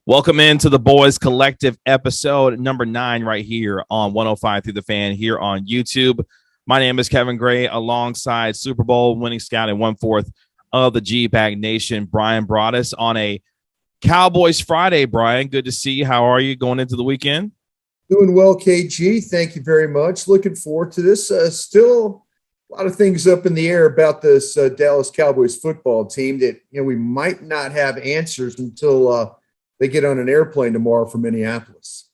Welcome into the Boys Collective episode number 9 right here on 105 Through the Fan here on YouTube. My name is Kevin Gray alongside Super Bowl winning scout and 1/4 of the G-Bag Nation, Brian Broaddus, on a Cowboys Friday. Brian, good to see you. How are you going into the weekend? Doing well, KG. Thank you very much. Looking forward to this. Still a lot of things up in the air about this Dallas Cowboys football team that we might not have answers until they get on an airplane tomorrow from Minneapolis.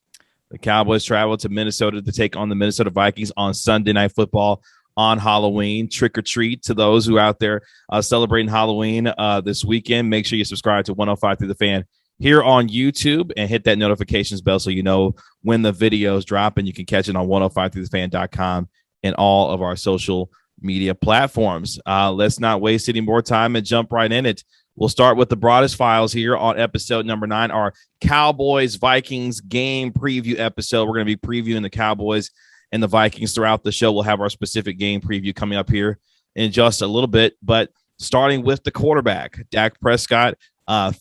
The Cowboys travel to Minnesota to take on the Minnesota Vikings on Sunday Night Football on Halloween. Trick or treat to those who are out there celebrating Halloween this weekend. Make sure you subscribe to 105 Through the Fan here on YouTube and hit that notifications bell so you know when the videos drop, and you can catch it on 105throughthefan.com and all of our social media platforms. Let's not waste any more time and jump right in it. We'll start with the Broaddus files here on episode number 9, our Cowboys Vikings game preview episode. We're going to be previewing the Cowboys and the Vikings throughout the show. We'll have our specific game preview coming up here in just a little bit, but starting with the quarterback, Dak Prescott,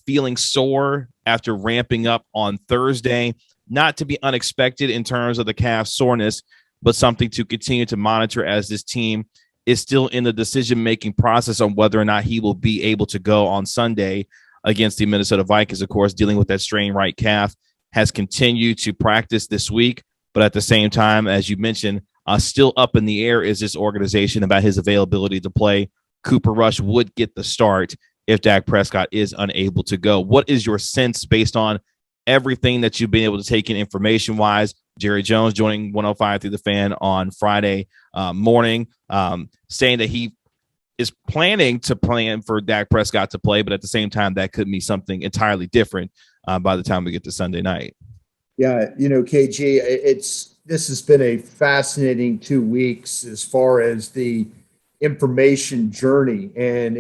feeling sore after ramping up on Thursday. Not to be unexpected in terms of the calf soreness, but something to continue to monitor as this team is still in the decision-making process on whether or not he will be able to go on Sunday against the Minnesota Vikings. Of course, dealing with that strained right calf, has continued to practice this week, but at the same time, as you mentioned, still up in the air is this organization about his availability to play. Cooper Rush would get the start if Dak Prescott is unable to go. What is your sense based on everything that you've been able to take in information-wise? Jerry Jones joining 105 Through the Fan on Friday morning, saying that he is planning to plan for Dak Prescott to play, but at the same time, that could mean something entirely different by the time we get to Sunday night. Yeah, KG, this has been a fascinating 2 weeks as far as the information journey, and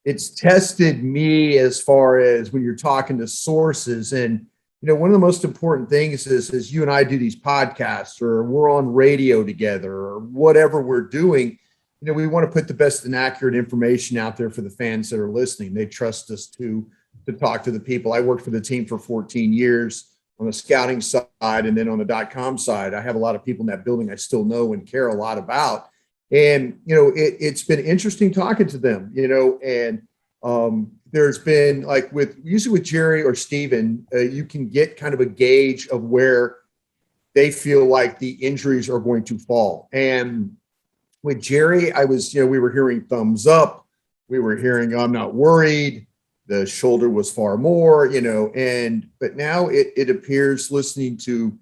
it's tested me as far as when you're talking to sources. And one of the most important things is you and I do these podcasts, or we're on radio together, or whatever we're doing. We want to put the best and accurate information out there for the fans that are listening. They trust us to talk to the people. I worked for the team for 14 years on the scouting side, and then on the .com side. I have a lot of people in that building I still know and care a lot about. And, it's been interesting talking to them, and there's been, like, usually with Jerry or Steven, you can get kind of a gauge of where they feel like the injuries are going to fall. And with Jerry, we were hearing thumbs up. We were hearing, I'm not worried. The shoulder was far more, but now it appears, listening to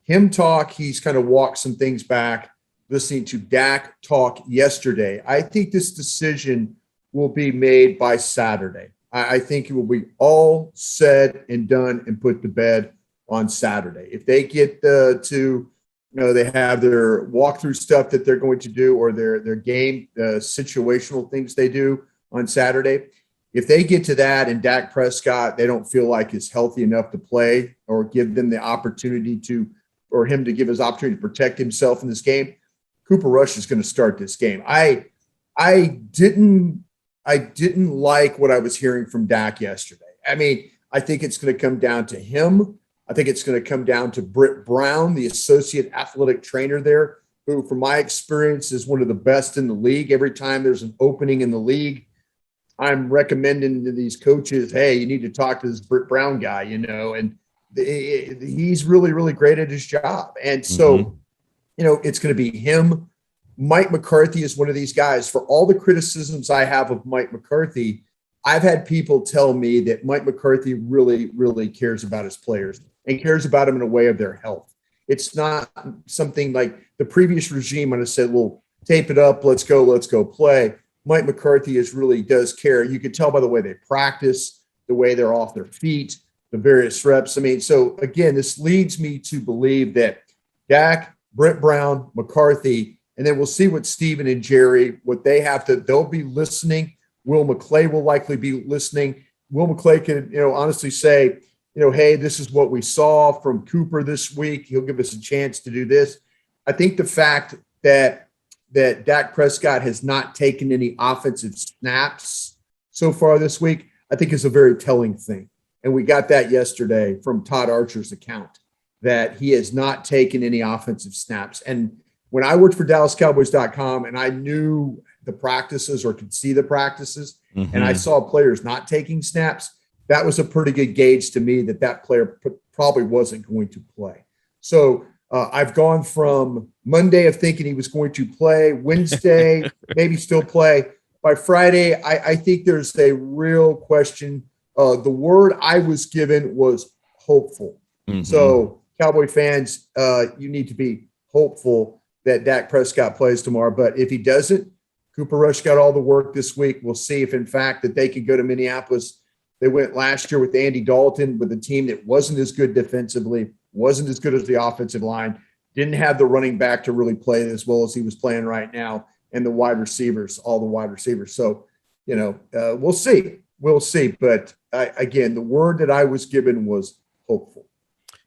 him talk, he's kind of walked some things back. Listening to Dak talk yesterday, I think this decision will be made by Saturday. I think it will be all said and done and put to bed on Saturday. If they get they have their walkthrough stuff that they're going to do, or their game situational things they do on Saturday. If they get to that and Dak Prescott, they don't feel like is healthy enough to play, or give them the opportunity or him to give his opportunity to protect himself in this game, Cooper Rush is going to start this game. I didn't like what I was hearing from Dak yesterday. I mean, I think it's going to come down to him. I think it's going to come down to Britt Brown, the associate athletic trainer there, who, from my experience, is one of the best in the league. Every time there's an opening in the league, I'm recommending to these coaches, hey, you need to talk to this Britt Brown guy, and he's really, really great at his job. And so, it's going to be him. Mike McCarthy is one of these guys. For all the criticisms I have of Mike McCarthy, I've had people tell me that Mike McCarthy really, really cares about his players and cares about them in a way of their health. It's not something like the previous regime would have said, well, tape it up, let's go play. Mike McCarthy really does care. You can tell by the way they practice, the way they're off their feet, the various reps. I mean, so again, this leads me to believe that Dak, Britt Brown, McCarthy, and then we'll see what Steven and Jerry, what they have to, they'll be listening. Will McClay will likely be listening. Will McClay can, honestly say, hey, this is what we saw from Cooper this week. He'll give us a chance to do this. I think the fact that Dak Prescott has not taken any offensive snaps so far this week, I think is a very telling thing. And we got that yesterday from Todd Archer's account, that he has not taken any offensive snaps. And when I worked for DallasCowboys.com and I knew the practices or could see the practices, and I saw players not taking snaps, that was a pretty good gauge to me that player probably wasn't going to play. So I've gone from Monday of thinking he was going to play, Wednesday, maybe still play. By Friday, I think there's a real question. The word I was given was hopeful. So Cowboy fans, you need to be hopeful that Dak Prescott plays tomorrow. But if he doesn't, Cooper Rush got all the work this week. We'll see if, in fact, that they can go to Minneapolis. They went last year with Andy Dalton with a team that wasn't as good defensively, wasn't as good as the offensive line, didn't have the running back to really play as well as he was playing right now, and the wide receivers, all the wide receivers. So, we'll see. We'll see. But again, the word that I was given was hopeful.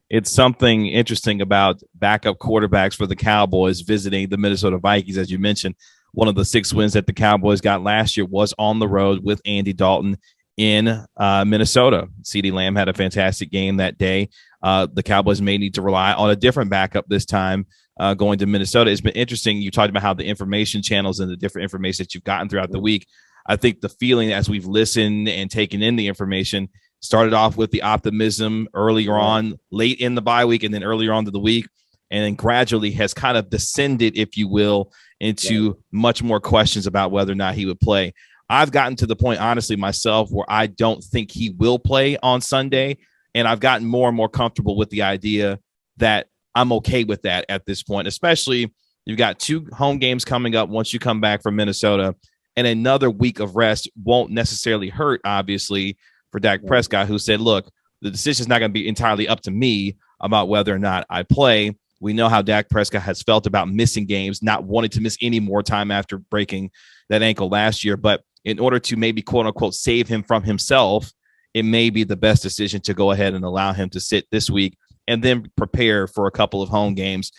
It's something interesting about backup quarterbacks for the Cowboys visiting the Minnesota Vikings. As you mentioned, one of the 6 wins that the Cowboys got last year was on the road with Andy Dalton in Minnesota. CeeDee Lamb had a fantastic game that day. The Cowboys may need to rely on a different backup this time going to Minnesota. It's been interesting. You talked about how the information channels and the different information that you've gotten throughout the week. I think the feeling as we've listened and taken in the information started off with the optimism earlier on, late in the bye week, and then earlier on to the week, and then gradually has kind of descended, if you will, into much more questions about whether or not he would play. I've gotten to the point, honestly, myself, where I don't think he will play on Sunday, and I've gotten more and more comfortable with the idea that I'm okay with that at this point, especially you've got 2 home games coming up once you come back from Minnesota, and another week of rest won't necessarily hurt, obviously, for Dak Prescott, who said, look, the decision is not going to be entirely up to me about whether or not I play. We know how Dak Prescott has felt about missing games, not wanting to miss any more time after breaking that ankle last year. But in order to maybe, quote unquote, save him from himself, it may be the best decision to go ahead and allow him to sit this week and then prepare for a couple of home games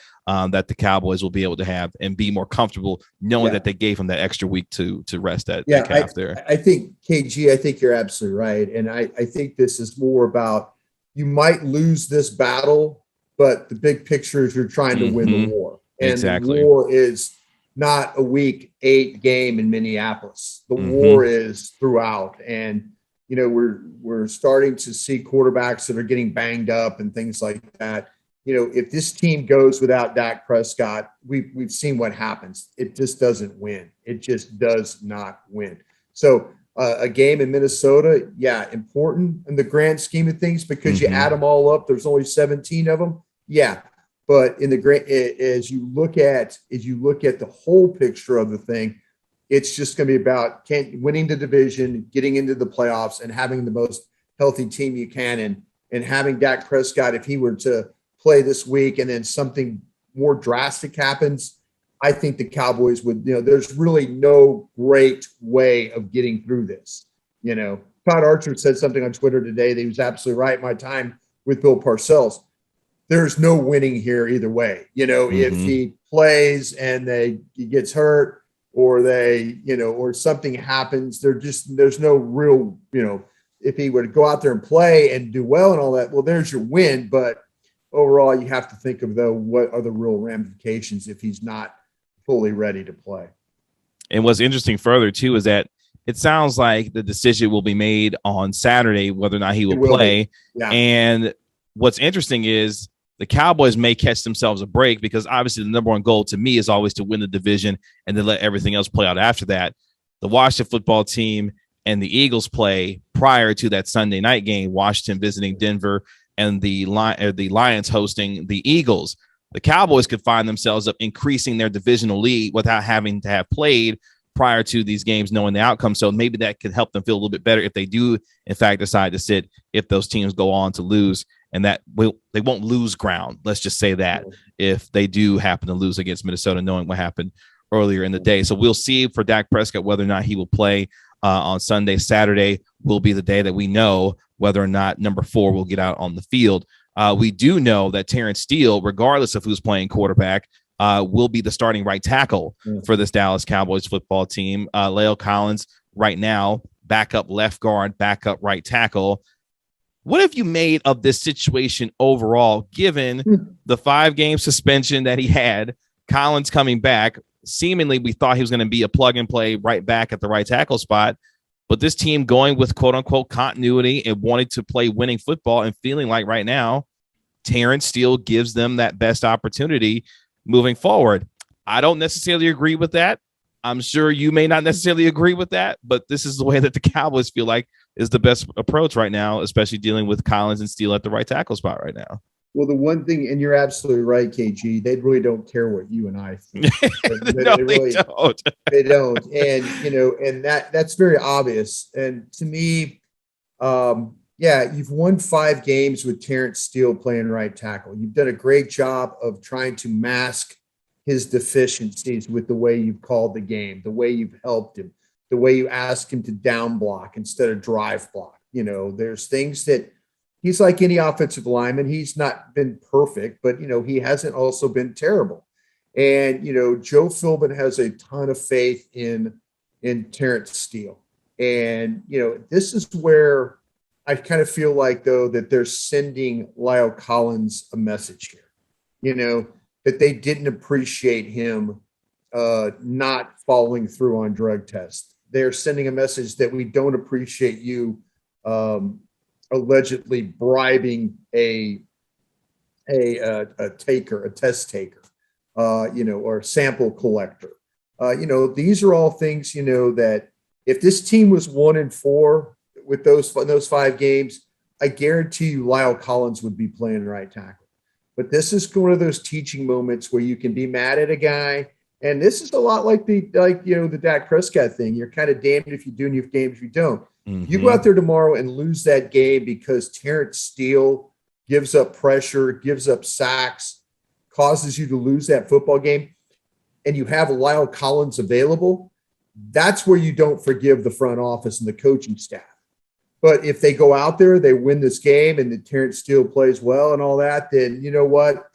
that the Cowboys will be able to have and be more comfortable knowing that they gave him that extra week to rest that calf there. I think, KG, I think you're absolutely right. And I think this is more about, you might lose this battle, but the big picture is you're trying to win the war. And the war is not a week 8 game in Minneapolis. The war is throughout. And, we're starting to see quarterbacks that are getting banged up and things like that. If this team goes without Dak Prescott, we've seen what happens. It just doesn't win. It just does not win. So a game in Minnesota, important in the grand scheme of things because you add them all up. There's only 17 of them. Yeah, but in the as you look at the whole picture of the thing, it's just going to be about winning the division, getting into the playoffs, and having the most healthy team you can, and having Dak Prescott, if he were to play this week and then something more drastic happens, I think the Cowboys would, there's really no great way of getting through this. Todd Archer said something on Twitter today that he was absolutely right. My time with Bill Parcells, there's no winning here either way. If he plays and he gets hurt or or something happens, there's no real, if he were to go out there and play and do well and all that, well, there's your win. But overall, you have to think of, though, what are the real ramifications if he's not fully ready to play. And what's interesting further, too, is that it sounds like the decision will be made on Saturday whether or not he will play. Yeah. And what's interesting is the Cowboys may catch themselves a break because obviously the number one goal to me is always to win the division and then let everything else play out after that. The Washington football team and the Eagles play prior to that Sunday night game, Washington visiting Denver and the Lions hosting the Eagles. The Cowboys could find themselves up increasing their divisional lead without having to have played prior to these games, knowing the outcome. So maybe that could help them feel a little bit better if they do, in fact, decide to sit, if those teams go on to lose, and that they won't lose ground. Let's just say that if they do happen to lose against Minnesota, knowing what happened earlier in the day. So we'll see for Dak Prescott whether or not he will play on Sunday. Saturday will be the day that we know whether or not number 4 will get out on the field. We do know that Terence Steele, regardless of who's playing quarterback, will be the starting right tackle for this Dallas Cowboys football team. La'el Collins right now, backup left guard, backup right tackle. what have you made of this situation overall, given the 5-game suspension that he had, Collins coming back? Seemingly, we thought he was going to be a plug and play right back at the right tackle spot. But this team going with quote unquote continuity and wanting to play winning football and feeling like right now, Terence Steele gives them that best opportunity moving forward. I don't necessarily agree with that. I'm sure you may not necessarily agree with that, but this is the way that the Cowboys feel like is the best approach right now, especially dealing with Collins and Steele at the right tackle spot right now. Well, the one thing, and you're absolutely right, KG, they really don't care what you and I think. No, they don't. They don't. And, and that's very obvious. And to me, you've won 5 games with Terence Steele playing right tackle. You've done a great job of trying to mask his deficiencies with the way you've called the game, the way you've helped him, the way you ask him to down block instead of drive block. There's things that he's like any offensive lineman. He's not been perfect, but, he hasn't also been terrible. And, Joe Philbin has a ton of faith in Terence Steele. And, this is where I kind of feel like, though, that they're sending Lyle Collins a message here, that they didn't appreciate him not following through on drug tests. They're sending a message that we don't appreciate you allegedly bribing a test taker, or sample collector. These are all things, that if this team was 1-4 with those 5 games, I guarantee you Lyle Collins would be playing right tackle. But this is one of those teaching moments where you can be mad at a guy. And this is a lot like the Dak Prescott thing. You're kind of damned if you do and you're damned if you don't. Mm-hmm. You go out there tomorrow and lose that game because Terence Steele gives up pressure, gives up sacks, causes you to lose that football game, and you have Lyle Collins available. That's where you don't forgive the front office and the coaching staff. But if they go out there, they win this game, and the Terence Steele plays well and all that, then you know what?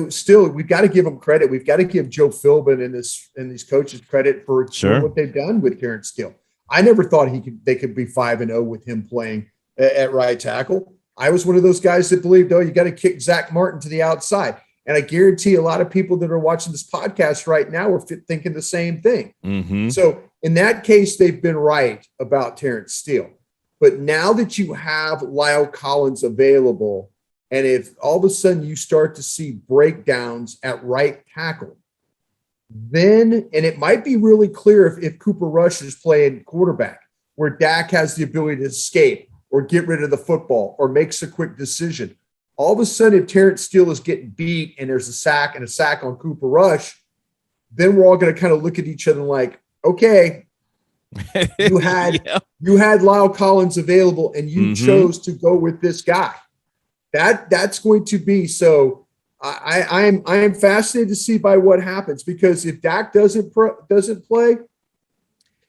Still, we've got to give them credit. We've got to give Joe Philbin and these coaches credit for what they've done with Terence Steele. I never thought they could be 5-0 with him playing at right tackle. I was one of those guys that believed, you got to kick Zach Martin to the outside. And I guarantee a lot of people that are watching this podcast right now are thinking the same thing. Mm-hmm. So in that case, they've been right about Terence Steele. But now that you have Lyle Collins available, and if all of a sudden you start to see breakdowns at right tackle, then, and it might be really clear if Cooper Rush is playing quarterback, where Dak has the ability to escape or get rid of the football or makes a quick decision. All of a sudden, if Terence Steele is getting beat and there's a sack on Cooper Rush, then we're all going to kind of look at each other like, okay, you had Lyle Collins available and you chose to go with this guy. That's going to be so. I am fascinated to see by what happens, because if Dak doesn't play,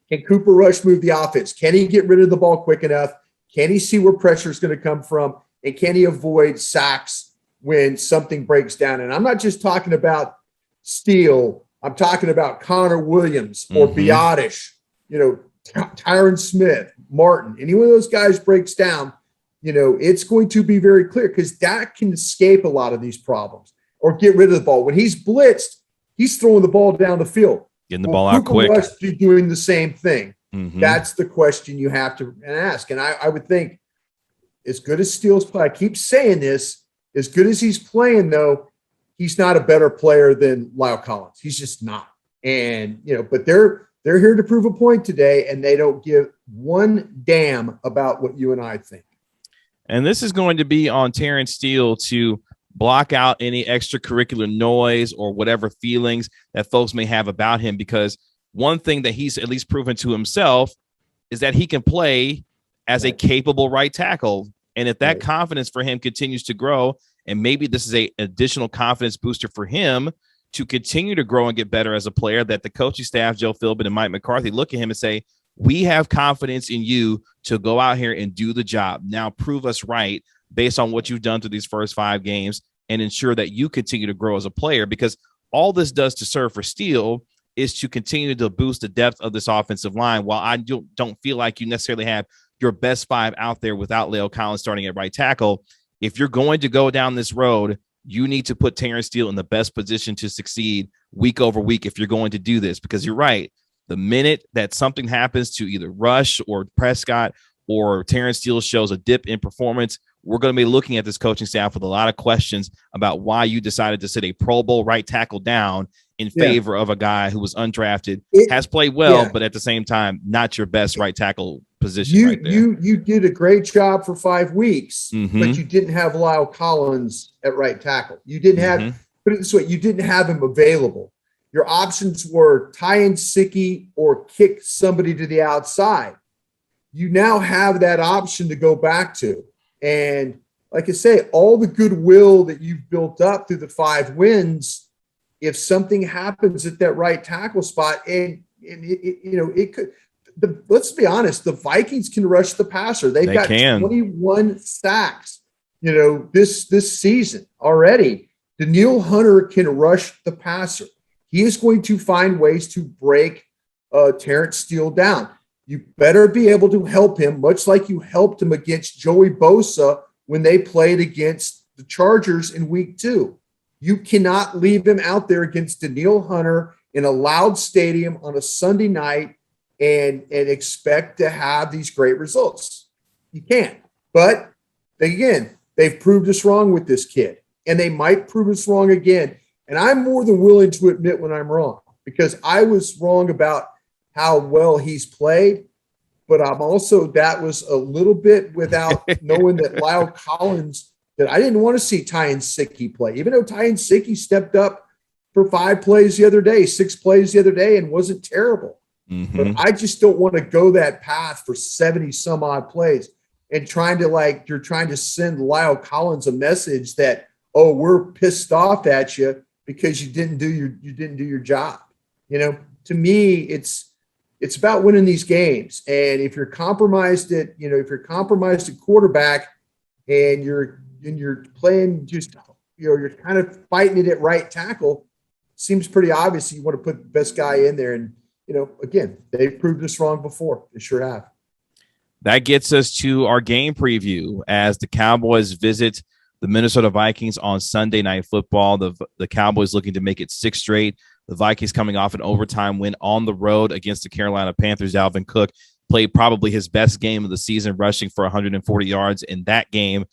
can Cooper Rush move the offense? Can he get rid of the ball quick enough? Can he see where pressure is going to come from? And can he avoid sacks when something breaks down? And I'm not just talking about Steele. I'm talking about Connor Williams or Broaddus, Tyron Smith, Martin. Any one of those guys breaks down, it's going to be very clear, because Dak can escape a lot of these problems or get rid of the ball. When he's blitzed, he's throwing the ball down the field. Getting the ball out quick. Rush be doing the same thing. Mm-hmm. That's the question you have to ask. And I would think, as good as Steele's play, I keep saying this, as good as he's playing, though, he's not a better player than Lyle Collins. He's just not. And, but they're here to prove a point today, and they don't give one damn about what you and I think. And this is going to be on Terence Steele to block out any extracurricular noise or whatever feelings that folks may have about him, because one thing that he's at least proven to himself is that he can play as a capable right tackle. And if that confidence for him continues to grow, and maybe this is an additional confidence booster for him to continue to grow and get better as a player, that the coaching staff, Joe Philbin and Mike McCarthy, look at him and say, we have confidence in you to go out here and do the job. Now prove us right based on what you've done through these first 5 games, and ensure that you continue to grow as a player, because all this does to serve for Steele is to continue to boost the depth of this offensive line. While I don't feel like you necessarily have your best 5 out there without La'el Collins starting at right tackle. If you're going to go down this road, you need to put Terence Steele in the best position to succeed week over week if you're going to do this, because you're right. The minute that something happens to either Rush or Prescott or Terence Steele shows a dip in performance, we're going to be looking at this coaching staff with a lot of questions about why you decided to sit a Pro Bowl right tackle down in favor of a guy who was undrafted, has played well, but at the same time, not your best right tackle position right there. You did a great job for 5 weeks, but you didn't have La'el Collins at right tackle. You didn't have, put it this way, you didn't have him available. Your options were tie and Sicky or kick somebody to the outside. You now have that option to go back to. And like I say, all the goodwill that you've built up through the 5 wins, if something happens at that right tackle spot, and it could. Let's be honest, the Vikings can rush the passer. They've got 21 sacks, this season already. Danielle Hunter can rush the passer. He is going to find ways to break Terence Steele down. You better be able to help him, much like you helped him against Joey Bosa when they played against the Chargers in week 2. You cannot leave him out there against Danielle Hunter in a loud stadium on a Sunday night and expect to have these great results. You can't. But again, they've proved us wrong with this kid, and they might prove us wrong again. And I'm more than willing to admit when I'm wrong, because I was wrong about how well he's played, but I'm also, that was a little bit without knowing that La'el Collins, that I didn't want to see Ty and Sicky play, even though Ty and Sicky stepped up for 5 plays the other day, 6 plays the other day, and wasn't terrible. But I just don't want to go that path for 70 some odd plays and you're trying to send La'el Collins a message that, oh, we're pissed off at you because you didn't do your job. To me, it's about winning these games. And if you're compromised at quarterback and you're playing just, you're kind of fighting it at right tackle, seems pretty obvious you want to put the best guy in there. And, again, they've proved us wrong before. They sure have. That gets us to our game preview as the Cowboys visit the Minnesota Vikings on Sunday Night Football. The Cowboys looking to make it 6 straight. The Vikings coming off an overtime win on the road against the Carolina Panthers. Dalvin Cook played probably his best game of the season, rushing for 140 yards in that game.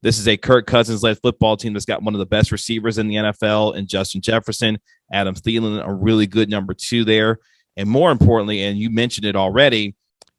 This is a Kirk Cousins-led football team that's got one of the best receivers in the NFL in Justin Jefferson. Adam Thielen, a really good number 2 there. And more importantly, and you mentioned it already,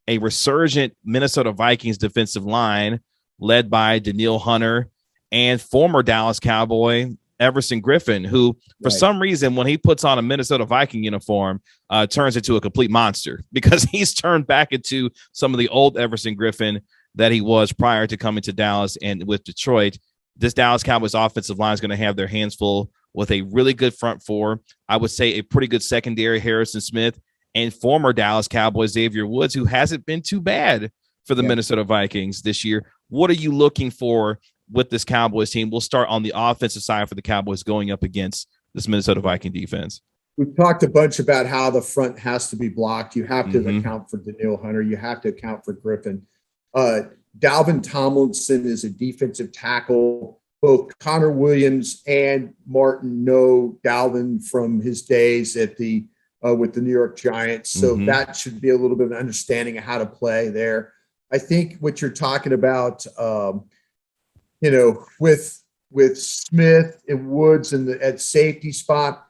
a resurgent Minnesota Vikings defensive line led by Danielle Hunter and former Dallas Cowboy Everson Griffin, who for some reason, when he puts on a Minnesota Viking uniform, turns into a complete monster, because he's turned back into some of the old Everson Griffin that he was prior to coming to Dallas. And with Detroit, this Dallas Cowboys offensive line is going to have their hands full with a really good front 4. I would say a pretty good secondary, Harrison Smith, and former Dallas Cowboy Xavier Woods, who hasn't been too bad for the Minnesota Vikings this year. What are you looking for with this Cowboys team? We'll start on the offensive side for the Cowboys going up against this Minnesota Viking defense. We've talked a bunch about how the front has to be blocked. You have to account for Danielle Hunter. You have to account for Griffin. Dalvin Tomlinson is a defensive tackle. Both Connor Williams and Martin know Dalvin from his days at with the New York Giants. So that should be a little bit of an understanding of how to play there. I think what you're talking about, with Smith and Woods at safety spot,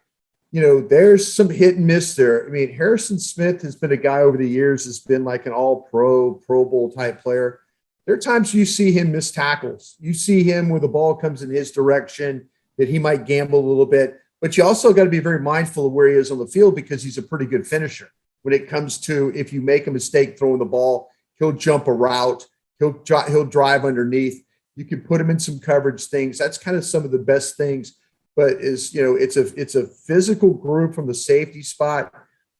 there's some hit and miss there. I mean, Harrison Smith has been a guy over the years that's been like an all-pro, Pro Bowl type player. There are times you see him miss tackles. You see him where the ball comes in his direction that he might gamble a little bit. But you also got to be very mindful of where he is on the field, because he's a pretty good finisher. When it comes to, if you make a mistake throwing the ball, he'll jump a route. He'll drive underneath. You can put him in some coverage things. That's kind of some of the best things. But it's a physical group from the safety spot.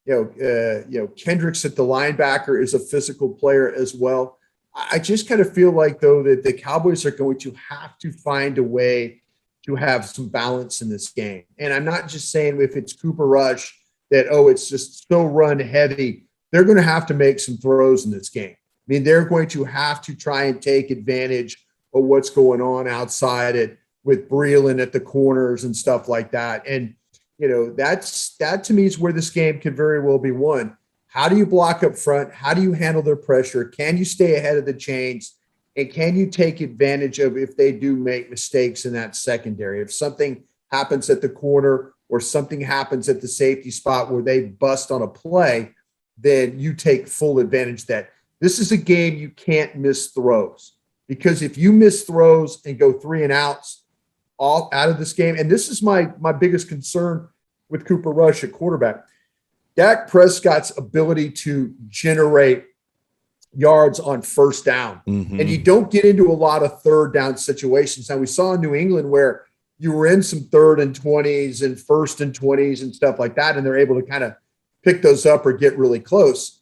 Kendricks at the linebacker is a physical player as well. I just kind of feel like, though, that the Cowboys are going to have to find a way to have some balance in this game. And I'm not just saying if it's Cooper Rush that, it's just so run heavy. They're going to have to make some throws in this game. mean, they're going to have to try and take advantage of what's going on outside with Breeland at the corners and stuff like that. And, that to me is where this game could very well be won. How do you block up front? How do you handle their pressure? Can you stay ahead of the chains? And can you take advantage of if they do make mistakes in that secondary? If something happens at the corner or something happens at the safety spot where they bust on a play, then you take full advantage of that. This is a game you can't miss throws, because if you miss throws and go 3 and outs all out of this game, and this is my biggest concern with Cooper Rush at quarterback, Dak Prescott's ability to generate yards on first down. Mm-hmm. And you don't get into a lot of third down situations. Now, we saw in New England where you were in some 3rd and 20s and 1st and 20s and stuff like that, and they're able to kind of pick those up or get really close.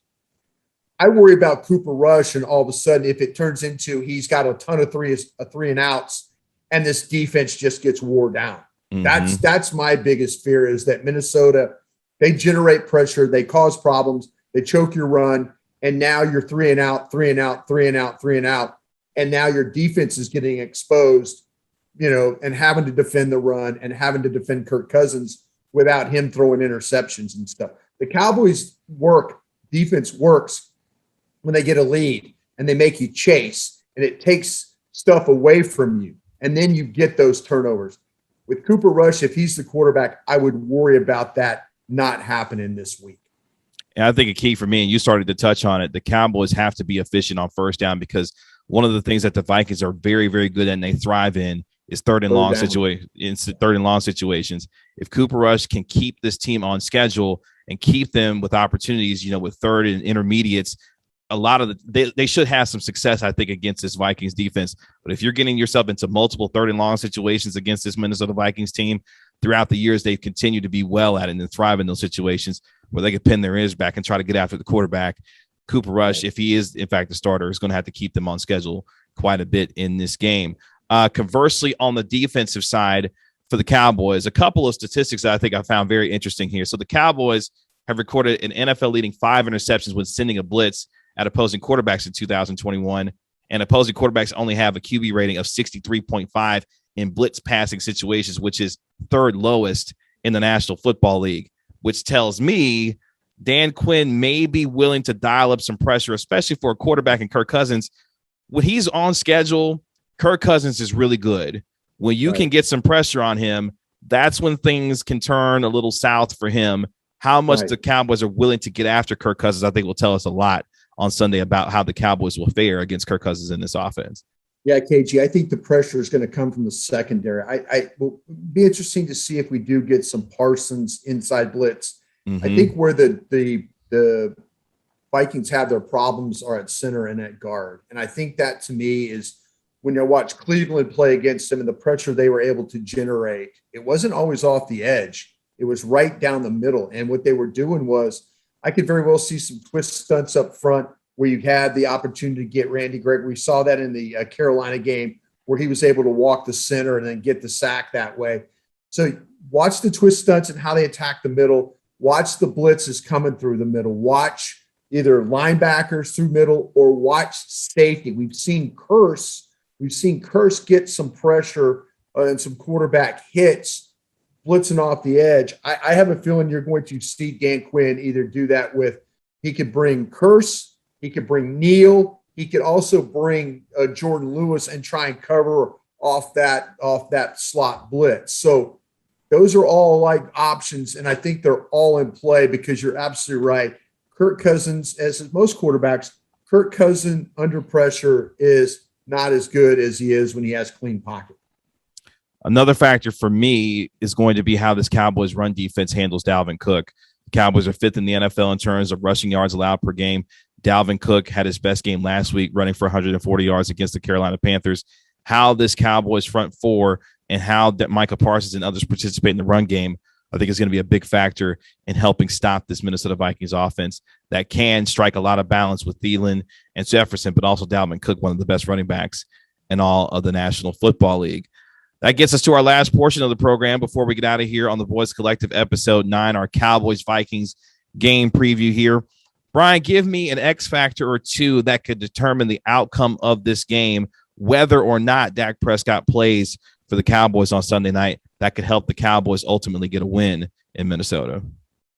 I worry about Cooper Rush, and all of a sudden, if it turns into he's got a ton of 3 and outs and this defense just gets wore down. Mm-hmm. That's my biggest fear, is that Minnesota, they generate pressure, they cause problems, they choke your run, and now you're 3 and out, 3 and out, 3 and out, 3 and out. And now your defense is getting exposed, and having to defend the run and having to defend Kirk Cousins without him throwing interceptions and stuff. The Cowboys defense works when they get a lead and they make you chase, and it takes stuff away from you. And then you get those turnovers. With Cooper Rush, if he's the quarterback, I would worry about that not happening this week. And I think a key for me, and you started to touch on it, the Cowboys have to be efficient on first down, because one of the things that the Vikings are very, very good at and they thrive in is third and long situations. If Cooper Rush can keep this team on schedule and keep them with opportunities, with third and intermediates, a lot of they should have some success, I think, against this Vikings defense. But if you're getting yourself into multiple third and long situations against this Minnesota Vikings team, throughout the years, they've continued to be well at it and thrive in those situations where they can pin their ears back and try to get after the quarterback. Cooper Rush, if he is, in fact, the starter, is going to have to keep them on schedule quite a bit in this game. Conversely, on the defensive side for the Cowboys, a couple of statistics that I think I found very interesting here. So the Cowboys have recorded an NFL-leading 5 interceptions when sending a blitz at opposing quarterbacks in 2021, and opposing quarterbacks only have a QB rating of 63.5 in blitz passing situations, which is 3rd lowest in the National Football League, which tells me Dan Quinn may be willing to dial up some pressure, especially for a quarterback in Kirk Cousins. When he's on schedule, Kirk Cousins is really good. When you can get some pressure on him, that's when things can turn a little south for him. How much the Cowboys are willing to get after Kirk Cousins, I think, will tell us a lot on Sunday about how the Cowboys will fare against Kirk Cousins in this offense. Yeah, KG, I think the pressure is going to come from the secondary. I will be interesting to see if we do get some Parsons inside blitz. Mm-hmm. I think where the Vikings have their problems are at center and at guard. And I think that, to me, is when you watch Cleveland play against them and the pressure they were able to generate, it wasn't always off the edge. It was right down the middle. And what they were doing was, I could very well see some twist stunts up front where you had the opportunity to get Randy Gregory. We saw that in the Carolina game where he was able to walk the center and then get the sack that way. So watch the twist stunts and how they attack the middle. Watch the blitzes coming through the middle. Watch either linebackers through middle or watch safety. We've seen Curse get some pressure and some quarterback hits blitzing off the edge. I have a feeling you're going to see Dan Quinn either do that with, he could bring Curse, he could bring Neal, he could also bring Jordan Lewis and try and cover off that slot blitz. So those are all like options, and I think they're all in play, because you're absolutely right. Kirk Cousins, as most quarterbacks, Kirk Cousins under pressure is not as good as he is when he has clean pocket. Another factor for me is going to be how this Cowboys run defense handles Dalvin Cook. The Cowboys are 5th in the NFL in terms of rushing yards allowed per game. Dalvin Cook had his best game last week, running for 140 yards against the Carolina Panthers. How this Cowboys front four and how that Micah Parsons and others participate in the run game, I think is going to be a big factor in helping stop this Minnesota Vikings offense that can strike a lot of balance with Thielen and Jefferson, but also Dalvin Cook, one of the best running backs in all of the National Football League. That gets us to our last portion of the program before we get out of here on the Boys Collective episode 9, our Cowboys-Vikings game preview here. Brian, give me an X factor or two that could determine the outcome of this game, whether or not Dak Prescott plays for the Cowboys on Sunday night. That could help the Cowboys ultimately get a win in Minnesota.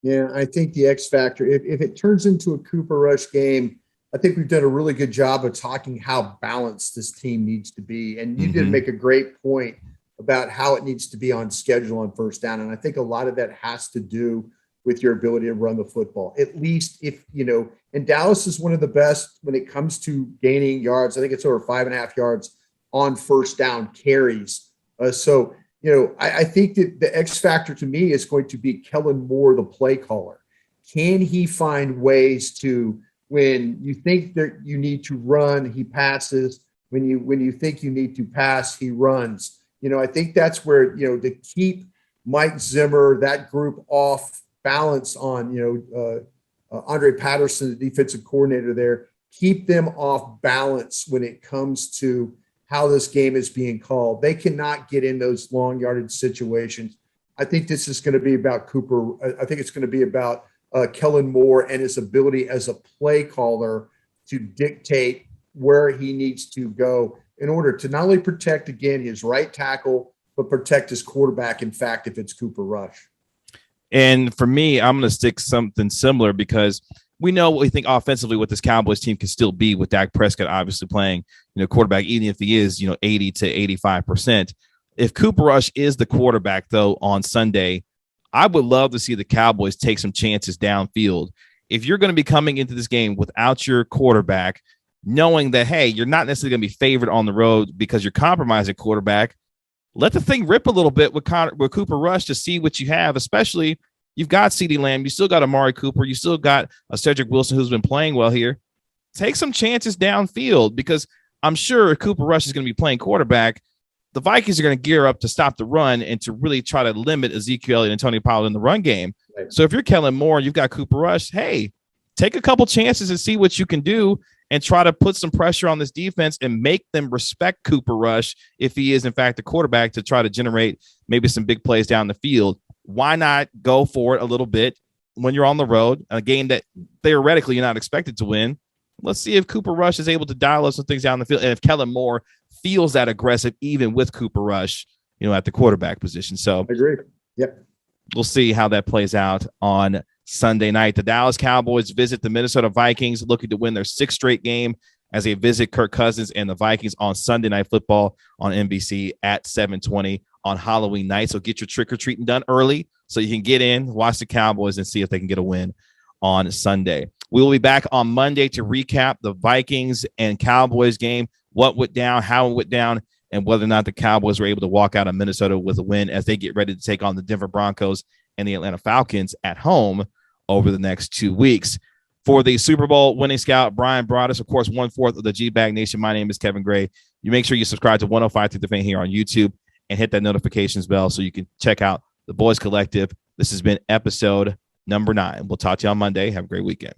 Yeah, I think the X factor, if it turns into a Cooper Rush game, I think we've done a really good job of talking how balanced this team needs to be. And you did make a great point about how it needs to be on schedule on first down. And I think a lot of that has to do with your ability to run the football. At least if, and Dallas is one of the best when it comes to gaining yards. I think it's over 5.5 yards on first down carries. I think that the X factor to me is going to be Kellen Moore, the play caller. Can he find ways to, when you think that you need to run, he passes. When you think you need to pass, he runs. I think that's where, to keep Mike Zimmer, that group off balance on, Andre Patterson, the defensive coordinator there, keep them off balance when it comes to how this game is being called. They cannot get in those long yardage situations. I think this is going to be about Cooper. I think it's going to be about Kellen Moore and his ability as a play caller to dictate where he needs to go in order to not only protect, again, his right tackle, but protect his quarterback, in fact, if it's Cooper Rush. And for me, I'm going to stick something similar because we know what we think offensively what this Cowboys team can still be with Dak Prescott obviously playing, quarterback, even if he is, 80 to 85%. If Cooper Rush is the quarterback, though, on Sunday, I would love to see the Cowboys take some chances downfield. If you're going to be coming into this game without your quarterback, knowing that, hey, you're not necessarily going to be favored on the road because you're compromising quarterback, let the thing rip a little bit with Cooper Rush to see what you have, especially you've got CeeDee Lamb, you still got Amari Cooper, you still got a Cedric Wilson who's been playing well here. Take some chances downfield because I'm sure Cooper Rush is going to be playing quarterback. The Vikings are going to gear up to stop the run and to really try to limit Ezekiel Elliott and Tony Pollard in the run game. Right. So if you're Kellen Moore and you've got Cooper Rush, hey, take a couple chances and see what you can do and try to put some pressure on this defense and make them respect Cooper Rush if he is, in fact, the quarterback to try to generate maybe some big plays down the field. Why not go for it a little bit when you're on the road, a game that theoretically you're not expected to win? Let's see if Cooper Rush is able to dial up some things down the field and if Kellen Moore feels that aggressive even with Cooper Rush, at the quarterback position. So I agree. Yep. We'll see how that plays out on Sunday night. The Dallas Cowboys visit the Minnesota Vikings, looking to win their 6th straight game as they visit Kirk Cousins and the Vikings on Sunday Night Football on NBC at 7:20 on Halloween night. So get your trick-or-treating done early so you can get in, watch the Cowboys, and see if they can get a win on Sunday. We will be back on Monday to recap the Vikings and Cowboys game, what went down, how it went down, and whether or not the Cowboys were able to walk out of Minnesota with a win as they get ready to take on the Denver Broncos and the Atlanta Falcons at home over the next 2 weeks. For the Super Bowl winning scout, Brian Broaddus, of course, 1/4 of the G-Bag Nation. My name is Kevin Gray. You make sure you subscribe to 105 through the Fan here on YouTube and hit that notifications bell so you can check out the Boys Collective. This has been episode number 9. We'll talk to you on Monday. Have a great weekend.